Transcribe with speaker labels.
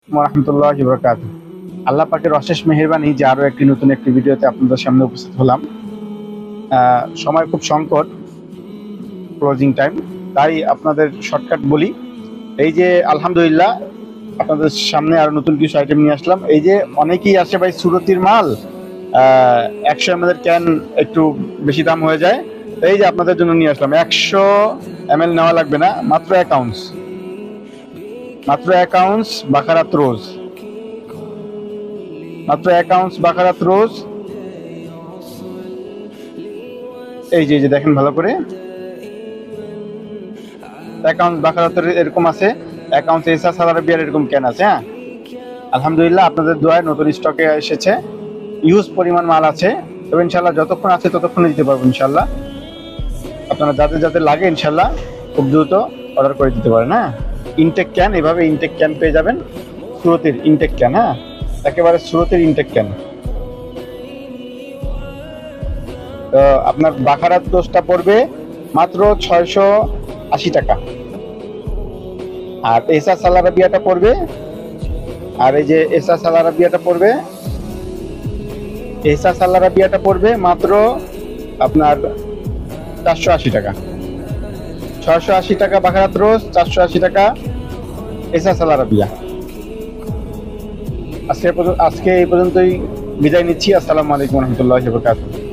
Speaker 1: রাহমাতুল্লাহি ওয়া বারাকাতুহু। আল্লাহ পাকের অশেষ মেহেরবানি যে আরো নতুন একটি ভিডিওতে আপনাদের সামনে উপস্থিত হলাম। সময় খুব সংকট, ক্লোজিং টাইম, তাই আপনাদের শর্টকাট বলি। এই যে আলহামদুলিল্লাহ আপনাদের সামনে আরো নতুন কিছু আইটেম নিয়ে আসলাম। এই যে অনেকেই আসে ভাই সুরতির মাল 100 ml ক্যান একটু বেশি দাম হয়ে যায়, এই যে আপনাদের জন্য নিয়ে আসলাম 100 ml নেওয়া লাগবে না, মাত্র 1 আউন্স, মাত্র 1 আউন্স বাকারাত রোজ, মাত্র 1 আউন্স বাকারাত রোজ। এই যে দেখেন ভালো করে, 1 আউন্স বাকারাতের এরকম আছে, 1 আউন্স এসা সালারা বিয়ার এরকম ক্যান আছে। হ্যাঁ, আলহামদুলিল্লাহ আপনাদের দোয়ায় নতুন স্টকে এসেছে, ইউজ পরিমাণ মাল আছে। তবে ইনশাল্লাহ যতক্ষণ আছে ততক্ষণে দিতে পারবো ইনশাল্লাহ। আপনারা যাদের যাদের লাগে ইনশাল্লাহ খুব দ্রুত অর্ডার করে দিতে পারেন। হ্যাঁ, ইনটেক ক্যান, এভাবে ইনটেক ক্যান পেয়ে যাবেন, সুরতের ইনটেক ক্যান। হ্যাঁ, একেবারে সুরতের ইনটেক ক্যান। তো আপনার বাখারাত দোষটা পড়বে মাত্র 680 টাকা, আর এসা সালারাবিয়াটা পড়বে, আর এই যে এসা সালারাবিয়াটা পড়বে, এসা সালারাবিয়াটা পড়বে মাত্র আপনার 480 টাকা। 680 টাকা বাখারাত রোজ, 480 টাকা এসা সালারাবিয়া। আজকে এই পর্যন্তই বিদায় নিচ্ছি। আসসালামু আলাইকুম রহমতুল্লাহি ওয়া বারাকাতুহু।